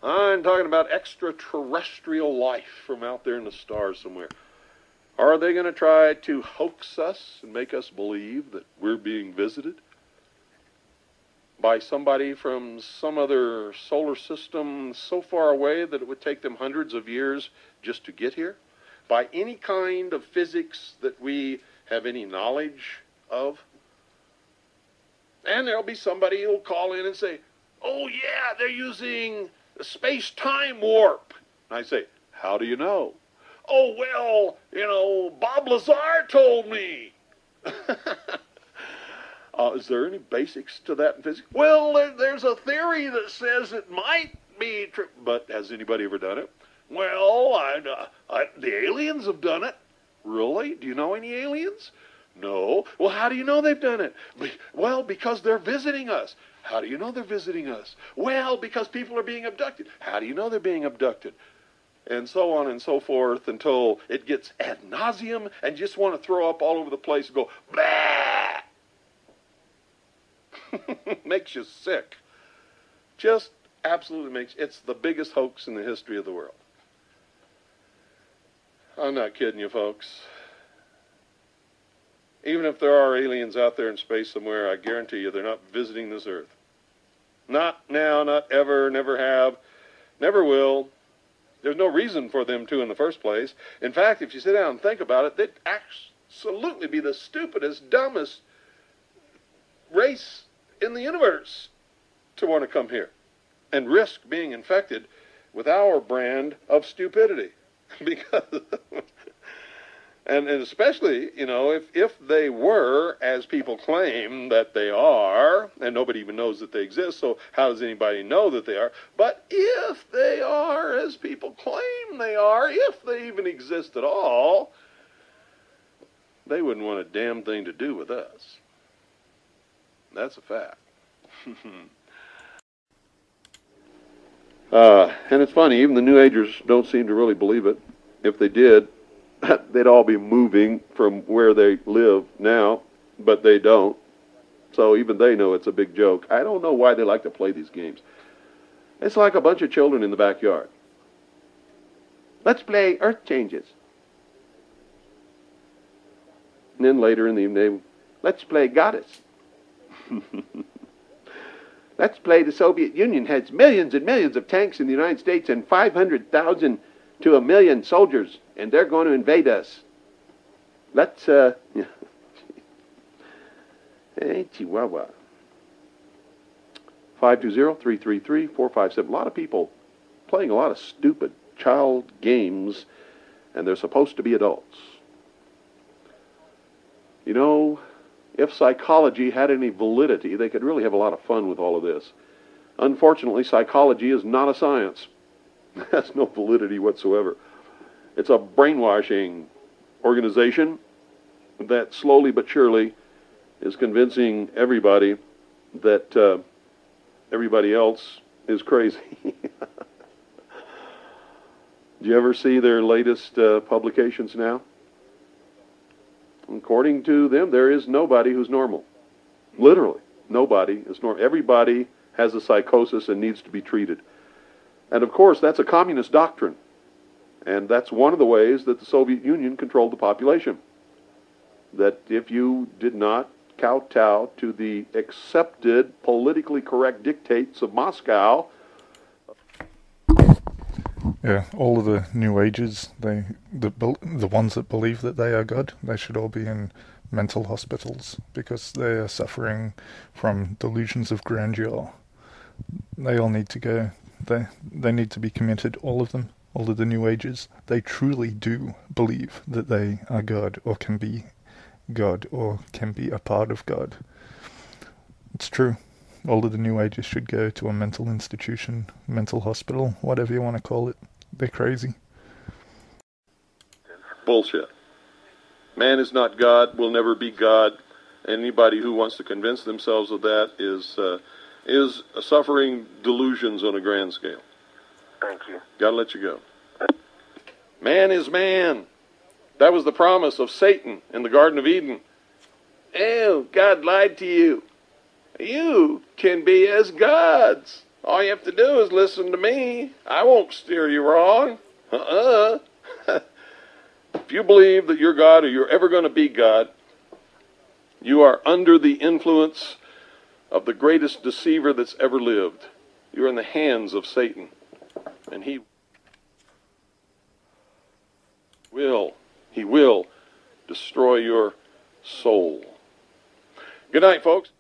I'm talking about extraterrestrial life from out there in the stars somewhere. Are they going to try to hoax us and make us believe that we're being visited by somebody from some other solar system so far away that it would take them hundreds of years just to get here? By any kind of physics that we have any knowledge of? And there'll be somebody who'll call in and say, oh yeah, they're using space-time warp. And I say, how do you know? Oh, well, Bob Lazar told me. Is there any basics to that in physics? Well, there's a theory that says it might be true. But has anybody ever done it? Well, the aliens have done it. Really? Do you know any aliens? No. Well, how do you know they've done it? Well, because they're visiting us. How do you know they're visiting us? Well, because people are being abducted. How do you know they're being abducted? And so on and so forth until it gets ad nauseum and you just want to throw up all over the place and go, blah! Makes you sick. Just absolutely it's the biggest hoax in the history of the world. I'm not kidding you, folks. Even if there are aliens out there in space somewhere, I guarantee you they're not visiting this Earth. Not now, not ever, never have, never will. There's no reason for them to in the first place. In fact, if you sit down and think about it, they'd absolutely be the stupidest, dumbest race in the universe to want to come here and risk being infected with our brand of stupidity. Because, and especially, if they were, as people claim that they are, and nobody even knows that they exist, so how does anybody know that they are? But if they are, as people claim they are, if they even exist at all, they wouldn't want a damn thing to do with us. That's a fact. And it's funny, even the New Agers don't seem to really believe it. If they did, they'd all be moving from where they live now, but they don't. So even they know it's a big joke. I don't know why they like to play these games. It's like a bunch of children in the backyard. Let's play Earth Changes. And then later in the evening, let's play Goddess. Let's play the Soviet Union has millions and millions of tanks in the United States and 500,000 to 1 million soldiers, and they're going to invade us. Let's, hey, Chihuahua. 520-333-457. A lot of people playing a lot of stupid child games, and they're supposed to be adults. If psychology had any validity, they could really have a lot of fun with all of this. Unfortunately, psychology is not a science. It has no validity whatsoever. It's a brainwashing organization that slowly but surely is convincing everybody that everybody else is crazy. Do you ever see their latest publications now? According to them, there is nobody who's normal. Literally, nobody is normal. Everybody has a psychosis and needs to be treated. And of course, that's a communist doctrine. And that's one of the ways that the Soviet Union controlled the population. That if you did not kowtow to the accepted, politically correct dictates of Moscow. Yeah, all of the New Agers, the ones that believe that they are God, they should all be in mental hospitals because they are suffering from delusions of grandeur. They all need to go. They need to be committed, all of them, all of the New Agers. They truly do believe that they are God or can be God or can be a part of God. It's true. All of the New Agers should go to a mental institution, mental hospital, whatever you want to call it. They're crazy. Bullshit. Man is not God, will never be God. Anybody who wants to convince themselves of that is suffering delusions on a grand scale. Thank you. Gotta let you go. Man is man. That was the promise of Satan in the Garden of Eden. Oh, God lied to you. You can be as gods. All you have to do is listen to me. I won't steer you wrong. If you believe that you're God or you're ever going to be God, you are under the influence of the greatest deceiver that's ever lived. You're in the hands of Satan. And he will destroy your soul. Good night, folks.